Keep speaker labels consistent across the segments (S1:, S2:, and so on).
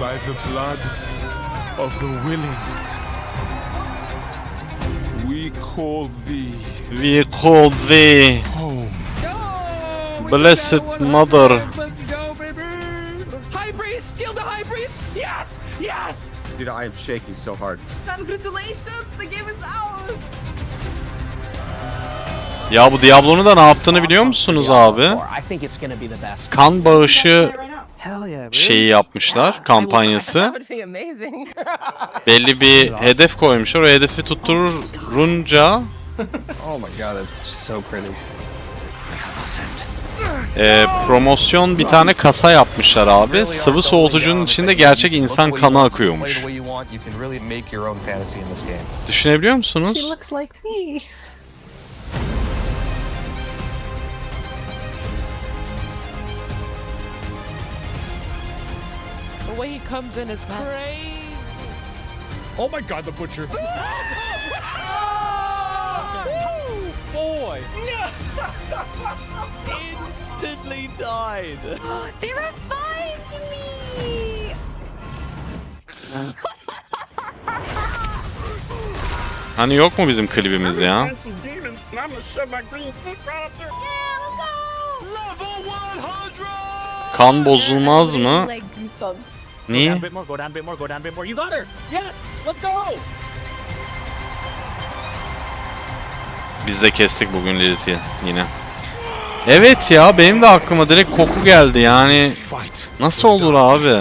S1: by the blood of the willing. We call thee home.
S2: Blessed Mother.
S3: Let's go, baby! High priest, kill the high priest! Yes, yes!
S4: Dude, I am shaking so hard.
S5: Congratulations, the game is out.
S2: Ya bu Diablo'nun da ne yaptığını biliyor musunuz abi? Kan bağışı şeyi yapmışlar, kampanyası.
S5: That would be amazing.
S2: Belli bir hedef koymuşlar. O hedefi tutturunca
S4: Oh my god, that's so pretty.
S2: promosyon bir tane kasa yapmışlar abi. Sıvı soğutucunun içinde gerçek insan kanı akıyormuş. Düşünebiliyor musunuz?
S5: She looks like me.
S6: The way he comes in is crazy.
S1: Oh my god, the butcher.
S6: Boy. Instantly died.
S5: They revived me.
S2: Hani yok mu bizim klibimiz ya? Kan bozulmaz mı? Niye?
S3: Go down a bit more. You got her! Yes! Let's go!
S2: Biz de kestik bugün Lilith'i yine. Evet ya, benim de aklıma direkt koku geldi yani. Nasıl olur abi?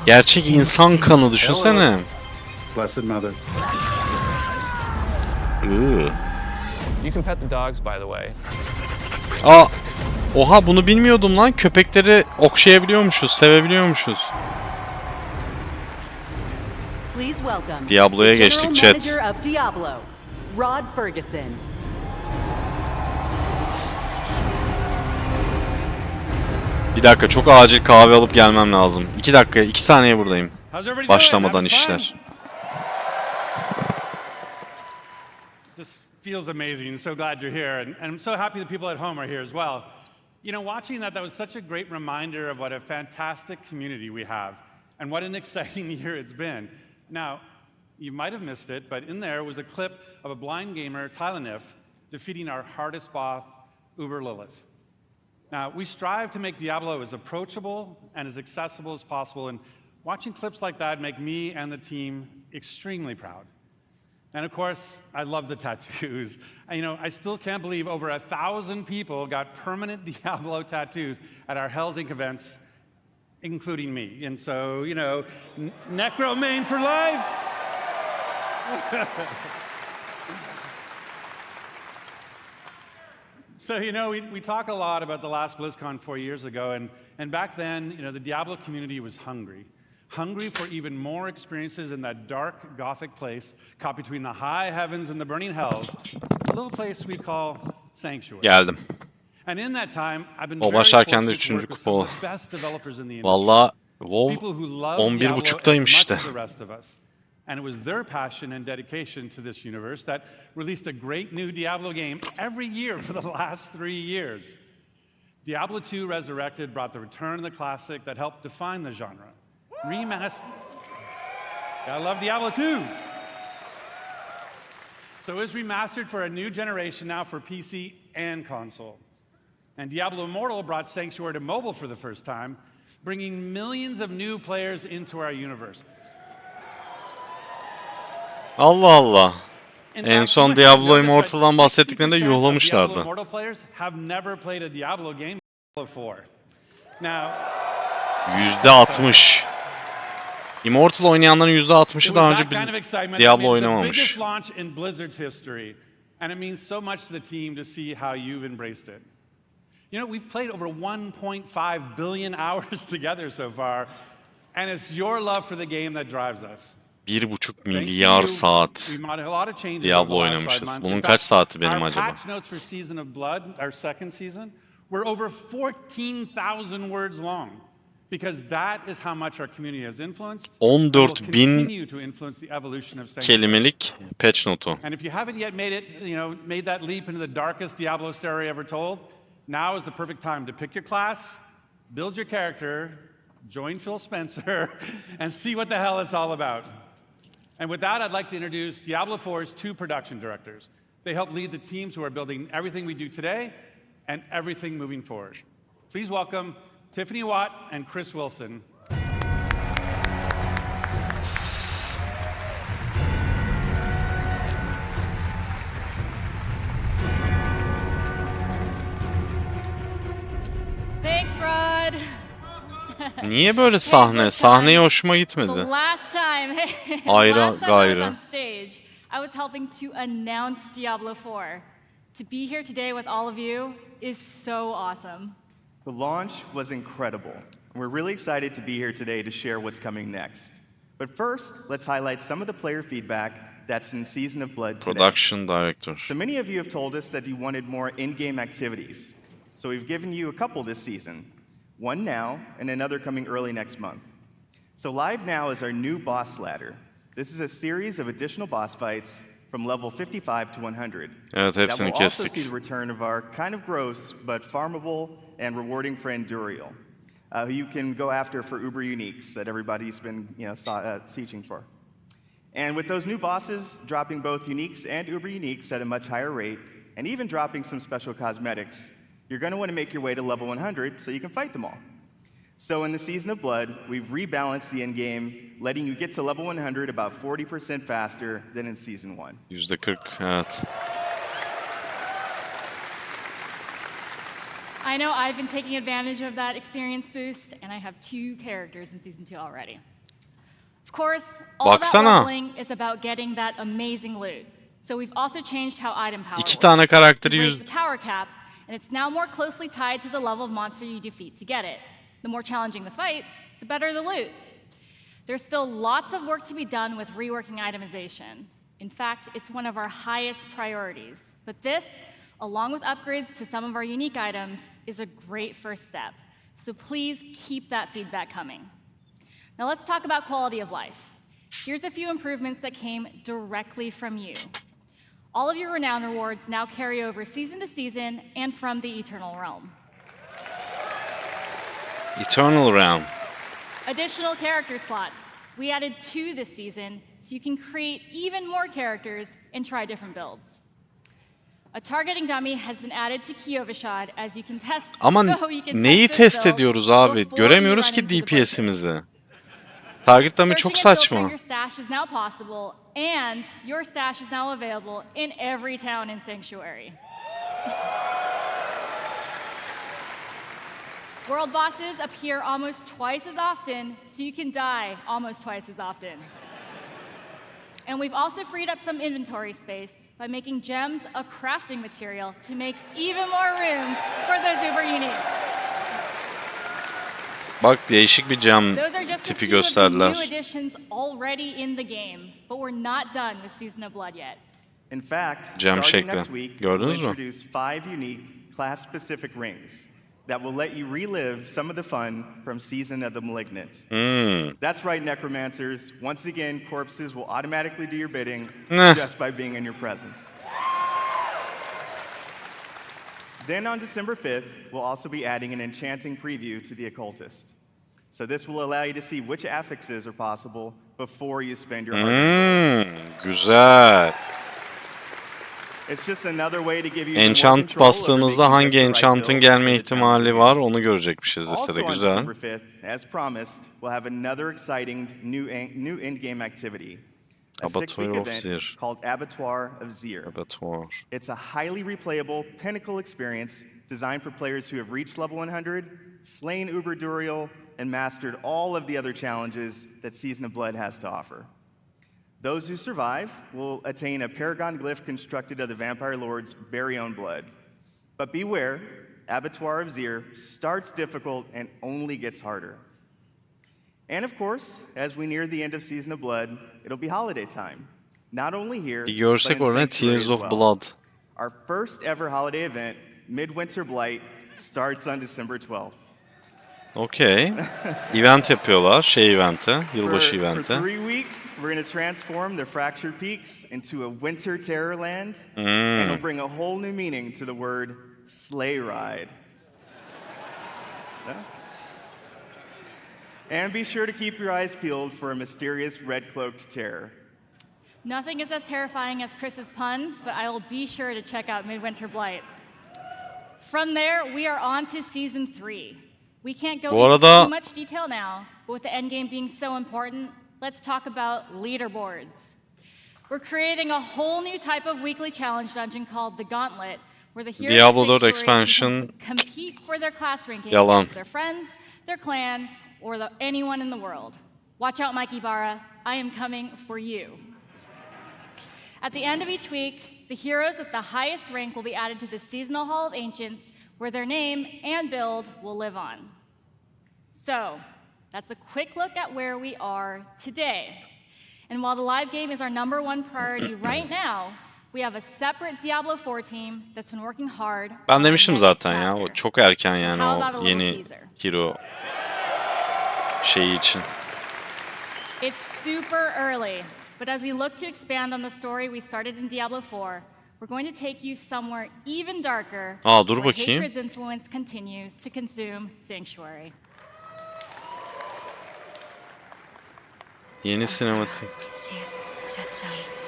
S2: Gerçek insan kanı düşünsene.
S4: Blessed Mother.
S2: Iı.
S7: You can pet the dogs, by the way.
S2: Aa, oha bunu bilmiyordum lan. Köpekleri okşayabiliyormuşuz, sevebiliyormuşuz. Diablo'ya geçtik chat. Bir dakika, çok acil kahve alıp gelmem lazım. 2 dakika, 2 saniye buradayım. Başlamadan işler.
S8: This feels amazing. So glad you're here, and I'm so happy the people at home are here as well. You know, watching that was such a great reminder of what a fantastic community we have, and what an exciting year it's been. Now, you might have missed it, but in there was a clip of a blind gamer, Tylenif, defeating our hardest boss, Uber Lilith. Now, we strive to make Diablo as approachable and as accessible as possible, and watching clips like that make me and the team extremely proud. And of course, I love the tattoos. You know, I still can't believe over 1,000 people got permanent Diablo tattoos at our Hell's Inc. events, including me. And so, you know, Necro Main for life! So, you know, we talk a lot about the last BlizzCon 4 years ago, and back then, you know, the Diablo community was hungry for even more experiences in that dark, gothic place caught between the high heavens and the burning hells, a little place we call Sanctuary.
S2: Geldim.
S8: And in that time, I've been
S2: O
S8: very
S2: başlarken de
S8: fortunate to
S2: 3.
S8: work with
S2: kupa
S8: some
S2: oldu.
S8: of the best developers in the industry.
S2: Valla WoW
S8: People who love Diablo as
S2: 11.5'tayım
S8: much
S2: işte.
S8: as the rest of us. And it was their passion and dedication to this universe that released a great new Diablo game every year for the last 3 years. Diablo 2 Resurrected brought the return of the classic that helped define the genre. Remastered. I love Diablo 2. So it was remastered for a new generation now for PC and console. And Diablo Immortal brought Sanctuary to mobile for the first time, bringing millions of new players into our universe.
S2: Allah Allah. En son Diablo Immortal'dan bahsettiklerinde yuhlamışlardı.
S8: Immortal players have never played a Diablo game before. Now,
S2: %60. Immortal oynayanların %60'ı daha önce Diablo oynamamış.
S8: Biggest launch in Blizzard's history, and it means so much to the team to see how you've embraced it. You know, we've played over 1.5 billion hours together so far, and it's your love for the game that drives us.
S2: 1,5 milyar saat Diablo oynamışız. Bunun kaç saati benim acaba?
S8: Our patch notes for Season of Blood, our second season, were over 14,000 words long. Because that is how much our community has influenced.
S2: 14.000 kelimelik patch notu.
S8: And if you haven't yet made that leap into the darkest Diablo story ever told, now is the perfect time to pick your class, build your character, join Phil Spencer, and see what the hell it's all about. And with that, I'd like to introduce Diablo 4's 2 production directors. They help lead the teams who are building everything we do today and everything moving forward. Please welcome Tiffany Watt and Chris Wilson.
S9: Thanks, Rod.
S2: Niye böyle sahne? Sahneye hoşuma
S9: The
S2: gitmedi.
S9: last time,
S2: Ayrı
S9: last time I
S2: gayrı.
S9: was on stage, I was helping to announce Diablo 4. To be here today with all of you is so awesome.
S10: The launch was incredible. We're really excited to be here today to share what's coming next. But first, let's highlight some of the player feedback that's in Season of Blood today.
S2: Production director.
S10: So many of you have told us that you wanted more in-game activities. So we've given you a couple this season. One now, and another coming early next month. So live now is our new boss ladder. This is a series of additional boss fights from level 55 to 100.
S2: Evet,
S10: That
S2: hepsini
S10: will also
S2: kestik.
S10: see the return of our kind of gross but farmable and rewarding friend Duriel, who you can go after for Uber Uniques that everybody's been sieging for. And with those new bosses dropping both Uniques and Uber Uniques at a much higher rate, and even dropping some special cosmetics, you're going to want to make your way to level 100 so you can fight them all. So in the Season of Blood, we've rebalanced the endgame, letting you get to level 100 about 40% faster than in Season 1.
S2: %40, evet.
S9: I know I've been taking advantage of that experience boost, and I have 2 characters in Season 2 already. Of course, all that
S2: Baksana.
S9: leveling is about getting that amazing loot. So we've also changed how item power
S2: İki
S9: works.
S2: tane karakteri
S9: We've
S2: 100...
S9: raised the power cap, and it's now more closely tied to the level of monster you defeat to get it. The more challenging the fight, the better the loot. There's still lots of work to be done with reworking itemization. In fact, it's one of our highest priorities. But this, along with upgrades to some of our unique items, is a great first step. So please keep that feedback coming. Now let's talk about quality of life. Here's a few improvements that came directly from you. All of your renown rewards now carry over season to season and from the Eternal Realm.
S2: Eternal Realm.
S9: Additional character slots. We added 2 this season, so you can create even more characters and try different builds. A targeting dummy has been added to Kiyovashad as you can test.
S2: Ama
S9: so you can
S2: neyi
S9: this
S2: test
S9: build
S2: ediyoruz abi?
S9: before you
S2: Göremiyoruz
S9: run
S2: ki
S9: into the bushes.
S2: DPS'imizi. Target dummy çok
S9: Searching and filtering
S2: saçma.
S9: your stash is now possible, and your stash is now available in every town in Sanctuary. World bosses appear almost twice as often, so you can die almost twice as often. And we've also freed up some inventory space by making gems a crafting material to make even more room for those Uber Uniques.
S2: Bak değişik bir cam
S9: Those are just a
S2: tipi
S9: few of the new
S2: gösterdiler.
S9: additions already in the game, but we're not done with Season of Blood yet.
S10: In fact,
S2: Cam
S10: starting
S2: şekli.
S10: next week,
S2: Gördünüz
S10: we'll
S2: mü?
S10: introduce 5 unique class-specific rings that will let you relive some of the fun from Season of the Malignant. That's right, Necromancers. Once again, corpses will automatically do your bidding just by being in your presence. Then on December 5th, we'll also be adding an enchanting preview to the Occultist. So this will allow you to see which affixes are possible before you spend your hard
S2: Güzel.
S10: It's just another way to give you more
S2: Enchant
S10: control over
S2: bastığımızda
S10: making
S2: hangi
S10: just the right
S2: enchant'ın
S10: build
S2: gelme
S10: for the time
S2: ihtimali
S10: being.
S2: var onu görecekmişiz listede.
S10: Also on
S2: Güzel.
S10: December 5th, as promised, we'll have another exciting new in-game activity. A
S2: Abattoir
S10: 6-week
S2: of
S10: event
S2: Zir.
S10: called Abattoir of Zir.
S2: Abattoir.
S10: It's a highly replayable pinnacle experience designed for players who have reached level 100, slain Uber Duriel, and mastered all of the other challenges that Season of Blood has to offer. Those who survive will attain a paragon glyph constructed of the Vampire Lord's very own blood. But beware, Abattoir of Zir starts difficult and only gets harder. And of course, as we near the end of Season of Blood, it'll be holiday time. Not only here,
S2: Bir
S10: but
S2: görsek
S10: in
S2: orada
S10: Sanctuary
S2: Tears
S10: as
S2: of
S10: well.
S2: Blood.
S10: Our first ever holiday event, Midwinter Blight, starts on December 12th.
S2: Okey. Event yapıyorlar. Eventi. Yılbaşı
S10: For
S2: eventi.
S10: 3 weeks, we're going to transform the Fractured Peaks into a winter terrorland, and it'll bring a whole new meaning to the word sleigh ride. Yeah? And be sure to keep your eyes peeled for a mysterious red-cloaked terror.
S9: Nothing is as terrifying as Chris's puns, but I will be sure to check out Midwinter Blight. From there, we are on to Season 3. We can't go
S2: Bu
S9: into
S2: arada-
S9: too much detail now, but with the endgame being so important, let's talk about leaderboards. We're creating a whole new type of weekly challenge dungeon called the Gauntlet, where the heroes
S2: Diablo
S9: of
S2: 4
S9: Sanctuary
S2: expansion.
S9: can compete for their class ranking
S2: Yalan.
S9: against their friends, their clan, or anyone in the world. Watch out, Mikey Barra. I am coming for you. At the end of each week, the heroes with the highest rank will be added to the Seasonal Hall of Ancients, where their name and build will live on. So, that's a quick look at where we are today. And while the live game is our #1 priority right now, we have a separate Diablo 4 team that's been working hard.
S2: Ben
S9: on
S2: demiştim
S9: our next
S2: zaten ya. O
S9: chapter.
S2: çok erken yani
S9: How about a
S2: o
S9: little
S2: yeni
S9: teaser?
S2: hero şeyi için.
S9: It's super early, but as we look to expand on the story we started in Diablo 4, we're going to take you somewhere even darker,
S2: Dur
S9: where
S2: bakayım.
S9: hatred's influence continues to consume Sanctuary.
S2: Yeni sinematik.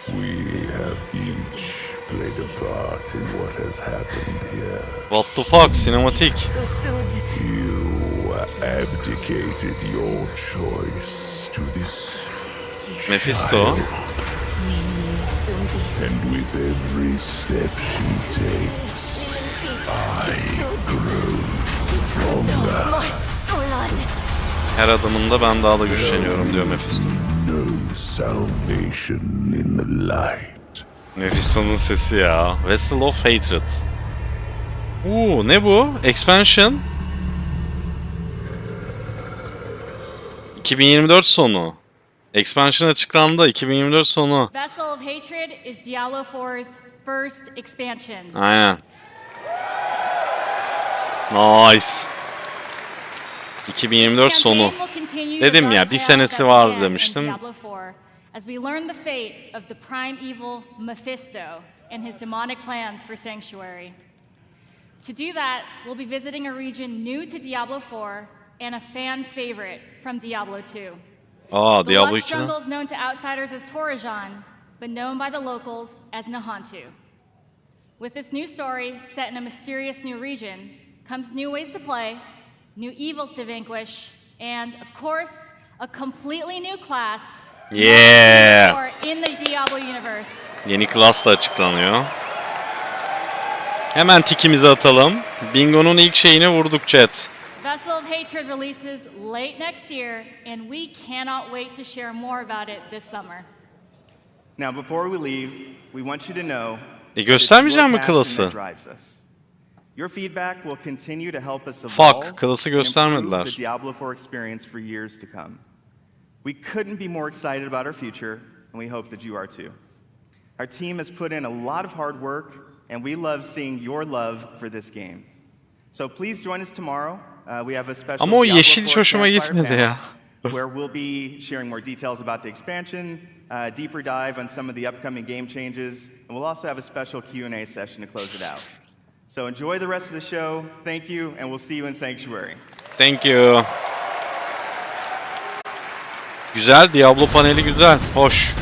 S1: We have each played a part in what has happened here.
S2: What the fuck sinematik.
S1: You abdicated your choice to this,
S2: Mephisto.
S1: and with every step she takes, I grow stronger.
S2: Her adımında ben daha da güçleniyorum diyor Mephisto.
S1: No salvation in the light.
S2: Mephisto'nun sesi ya. Vessel of Hatred. Ne bu? Expansion. 2024 sonu. Expansion açıklandı. 2024 sonu.
S9: Vessel of Hatred is Diablo 4's first expansion.
S2: Aynen. Nice. 2024 sonu. Dedim ya, bir senesi vardı demiştim.
S9: Diablo 4, as we learn the fate of the prime evil Mephisto and his demonic plans for Sanctuary. To do that, we'll be visiting a region new to Diablo 4 and a fan favorite from Diablo 2. The
S2: Diablo
S9: lush
S2: 2'de.
S9: jungle is known to outsiders as Torajan, but known by the locals as Nahantu. With this new story set in a mysterious new region comes new ways to play, new evils to vanquish, and, of course, a completely new class
S2: Yeah.
S9: or in the Diablo universe.
S2: Yeni class da açıklanıyor. Hemen tikimizi atalım. Bingo'nun ilk şeyini vurduk chat.
S9: Vessel of Hatred releases late next year, and we cannot wait to share more about it this summer.
S10: Now, before we leave, we want you to know
S2: Göstermeyeceğim mi
S10: that it's your
S2: klası?
S10: passion that drives us. Your feedback will continue to help us
S2: Fuck,
S10: evolve
S2: klası
S10: and improve
S2: göstermediler.
S10: the Diablo 4 experience for years to come. We couldn't be more excited about our future, and we hope that you are too. Our team has put in a lot of hard work, and we love seeing your love for this game. So please join us tomorrow. We have a special
S2: Ama o
S10: Diablo
S2: yeşil
S10: 4
S2: hiç hoşuma
S10: campfire
S2: gitmedi
S10: panel
S2: ya.
S10: where we'll be sharing more details about the expansion, deeper dive on some of the upcoming game changes, and we'll also have a special Q&A session to close it out. So enjoy the rest of the show. Thank you, and we'll see you in Sanctuary.
S2: Thank you. Güzel, Diablo paneli güzel. Hoş.